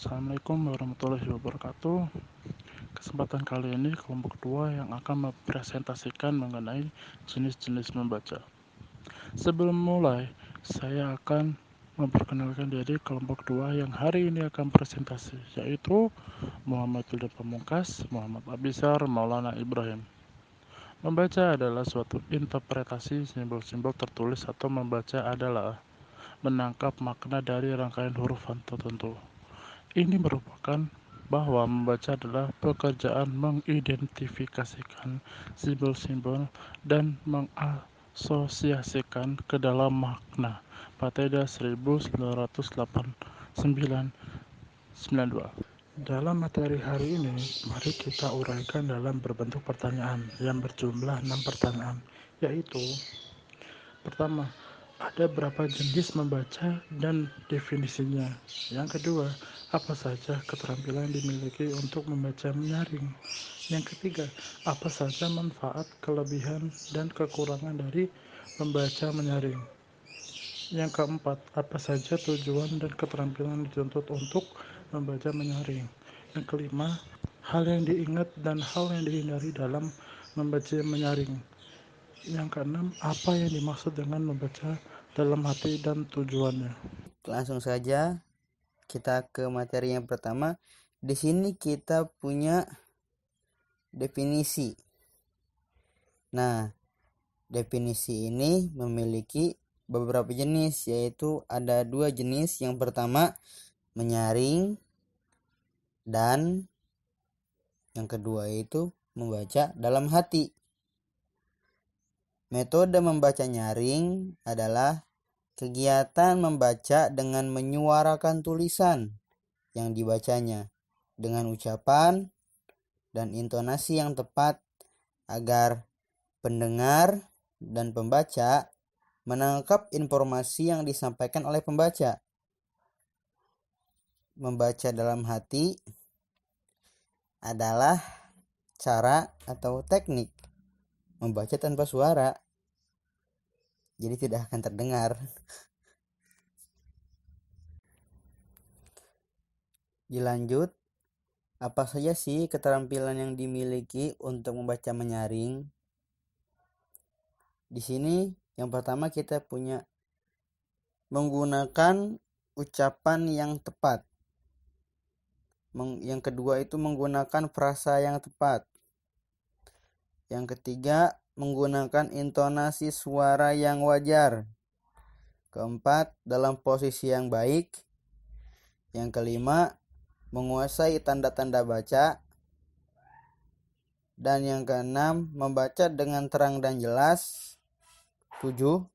Assalamualaikum warahmatullahi wabarakatuh. Kesempatan kali ini kelompok 2 yang akan mempresentasikan mengenai jenis-jenis membaca. Sebelum mulai, saya akan memperkenalkan diri kelompok 2 yang hari ini akan presentasi, yaitu Muhammad Wildan Pamungkas, Muhammad Abisar, Maulana Ibrahim. Membaca adalah suatu interpretasi simbol-simbol tertulis atau membaca adalah menangkap makna dari rangkaian huruf tertentu. Ini merupakan bahwa membaca adalah pekerjaan mengidentifikasikan simbol-simbol dan mengasosiasikan ke dalam makna. Pateda 1989. Dalam materi hari ini, mari kita uraikan dalam berbentuk pertanyaan yang berjumlah 6 pertanyaan, yaitu: pertama, ada berapa jenis membaca dan definisinya? Yang kedua, apa saja keterampilan yang dimiliki untuk membaca menyaring? Yang ketiga, apa saja manfaat, kelebihan, dan kekurangan dari membaca menyaring? Yang keempat, apa saja tujuan dan keterampilan dituntut untuk membaca menyaring? Yang kelima, hal yang diingat dan hal yang dihindari dalam membaca menyaring. Yang keenam, apa yang dimaksud dengan membaca dalam hati dan tujuannya? Langsung saja kita ke materi yang pertama. Di sini kita punya definisi. Nah, definisi ini memiliki beberapa jenis, yaitu ada 2 jenis. Yang pertama menyaring, dan yang kedua itu membaca dalam hati. Metode membaca nyaring adalah kegiatan membaca dengan menyuarakan tulisan yang dibacanya dengan ucapan dan intonasi yang tepat agar pendengar dan pembaca menangkap informasi yang disampaikan oleh pembaca. Membaca dalam hati adalah cara atau teknik membaca tanpa suara, jadi tidak akan terdengar. Dilanjut, apa saja sih keterampilan yang dimiliki untuk membaca menyaring? Di sini yang pertama kita punya menggunakan ucapan yang tepat. Yang kedua itu menggunakan frasa yang tepat. Yang ketiga, menggunakan intonasi suara yang wajar. Keempat, dalam posisi yang baik. Yang kelima, menguasai tanda-tanda baca. Dan yang keenam, membaca dengan terang dan jelas. 7,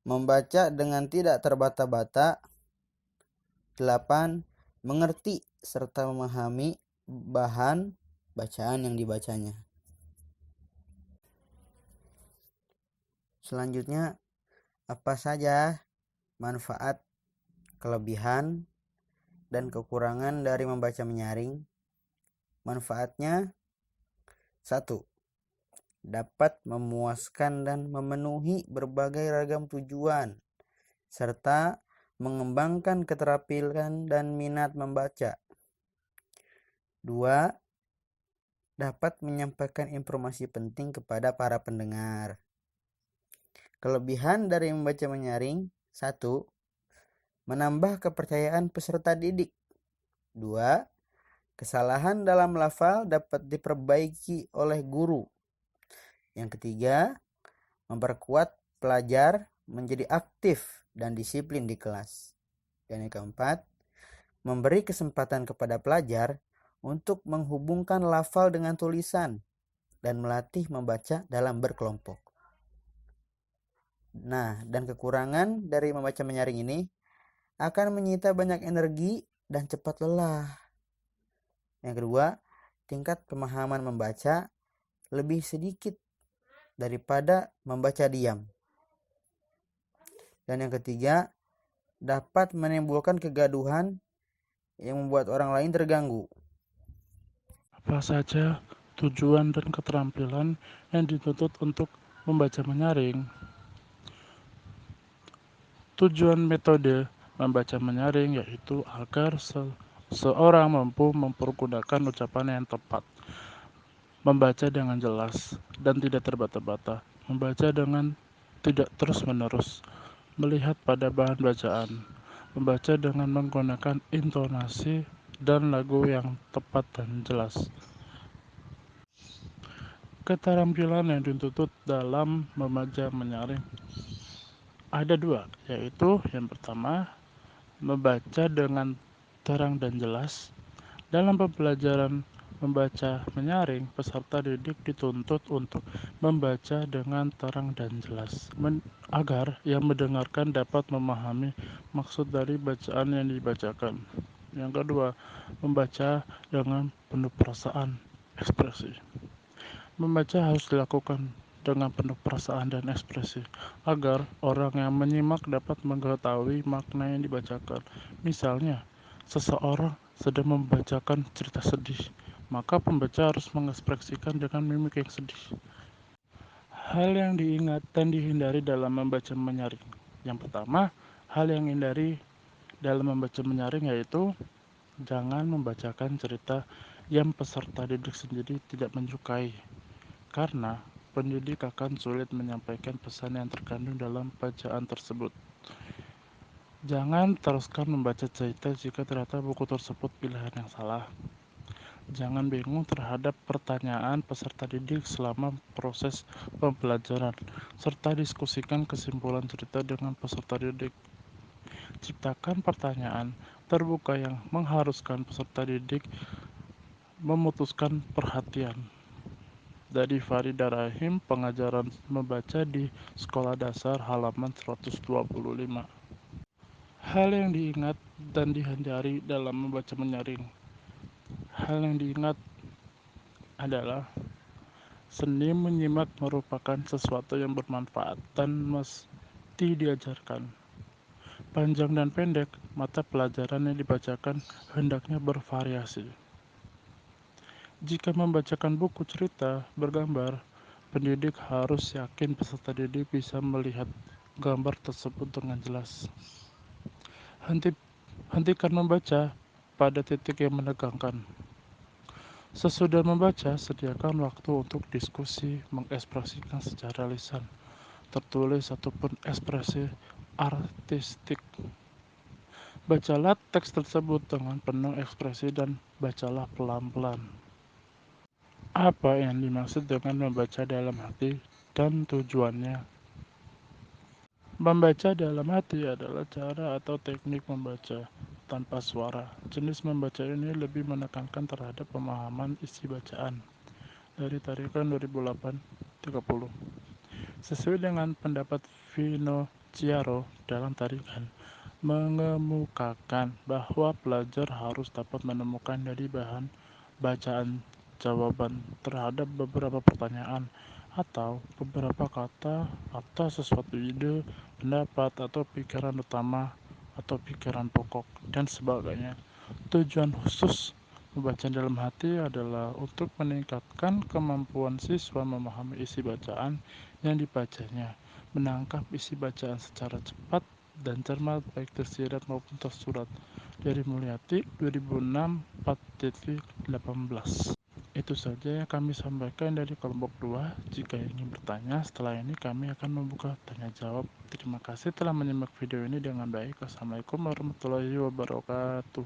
membaca dengan tidak terbata-bata. 8, mengerti serta memahami bahan bacaan yang dibacanya. Selanjutnya, apa saja manfaat, kelebihan, dan kekurangan dari membaca menyaring? Manfaatnya: 1. Dapat memuaskan dan memenuhi berbagai ragam tujuan, serta mengembangkan keterampilan dan minat membaca. 2. Dapat menyampaikan informasi penting kepada para pendengar. Kelebihan dari membaca menyaring: 1. Menambah kepercayaan peserta didik. 2. Kesalahan dalam lafal dapat diperbaiki oleh guru. Yang ketiga, memperkuat pelajar menjadi aktif dan disiplin di kelas. Dan yang keempat, memberi kesempatan kepada pelajar untuk menghubungkan lafal dengan tulisan dan melatih membaca dalam berkelompok. Nah, dan kekurangan dari membaca menyaring ini akan menyita banyak energi dan cepat lelah. Yang kedua, tingkat pemahaman membaca lebih sedikit daripada membaca diam. Dan yang ketiga, dapat menimbulkan kegaduhan yang membuat orang lain terganggu. Apa saja tujuan dan keterampilan yang dituntut untuk membaca menyaring? Tujuan metode membaca menyaring yaitu agar Seorang mampu mempergunakan ucapan yang tepat, membaca dengan jelas dan tidak terbata-bata, membaca dengan tidak terus-menerus, melihat pada bahan bacaan, membaca dengan menggunakan intonasi dan lagu yang tepat dan jelas. Keterampilan yang dituntut dalam membaca menyaring ada dua, yaitu yang pertama, membaca dengan terang dan jelas. Dalam pembelajaran membaca menyaring, peserta didik dituntut untuk membaca dengan terang dan jelas, agar yang mendengarkan dapat memahami maksud dari bacaan yang dibacakan. Yang kedua, membaca dengan penuh perasaan, ekspresi. Membaca harus dilakukan dengan penuh perasaan dan ekspresi, agar orang yang menyimak dapat mengetahui makna yang dibacakan. Misalnya, seseorang sedang membacakan cerita sedih, maka pembaca harus mengekspresikan dengan mimik yang sedih. Hal yang diingat dan dihindari dalam membaca menyaring. Yang pertama, hal yang dihindari dalam membaca menyaring yaitu jangan membacakan cerita yang peserta didik sendiri tidak menyukai, karena pendidik akan sulit menyampaikan pesan yang terkandung dalam bacaan tersebut. Jangan teruskan membaca cerita jika ternyata buku tersebut pilihan yang salah. Jangan bingung terhadap pertanyaan peserta didik selama proses pembelajaran, serta diskusikan kesimpulan cerita dengan peserta didik. Ciptakan pertanyaan terbuka yang mengharuskan peserta didik memutuskan perhatian. Dari Farida Rahim, pengajaran membaca di Sekolah Dasar halaman 125. Hal yang diingat dan dihindari dalam membaca menyaring. Hal yang diingat adalah seni menyimak merupakan sesuatu yang bermanfaat dan mesti diajarkan. Panjang dan pendek, mata pelajaran yang dibacakan hendaknya bervariasi. Jika membacakan buku cerita bergambar, pendidik harus yakin peserta didik bisa melihat gambar tersebut dengan jelas. Hentikan membaca pada titik yang menegangkan. Sesudah membaca, sediakan waktu untuk diskusi mengekspresikan secara lisan, tertulis ataupun ekspresi artistik. Bacalah teks tersebut dengan penuh ekspresi dan bacalah pelan-pelan. Apa yang dimaksud dengan membaca dalam hati dan tujuannya? Membaca dalam hati adalah cara atau teknik membaca tanpa suara. Jenis membaca ini lebih menekankan terhadap pemahaman isi bacaan. Dari tarikan 2008-30. Sesuai dengan pendapat Vino Ciaro dalam tarikan, mengemukakan bahwa pelajar harus dapat menemukan dari bahan bacaan jawaban terhadap beberapa pertanyaan atau beberapa kata atau sesuatu ide, pendapat atau pikiran utama atau pikiran pokok dan sebagainya. Tujuan khusus membaca dalam hati adalah untuk meningkatkan kemampuan siswa memahami isi bacaan yang dibacanya, menangkap isi bacaan secara cepat dan cermat baik tersirat maupun tersurat. Dari Mulyati 2006 4.18. Itu saja yang kami sampaikan dari kelompok 2. Jika ingin bertanya, setelah ini kami akan membuka tanya jawab. Terima kasih telah menyimak video ini dengan baik. Wassalamualaikum warahmatullahi wabarakatuh.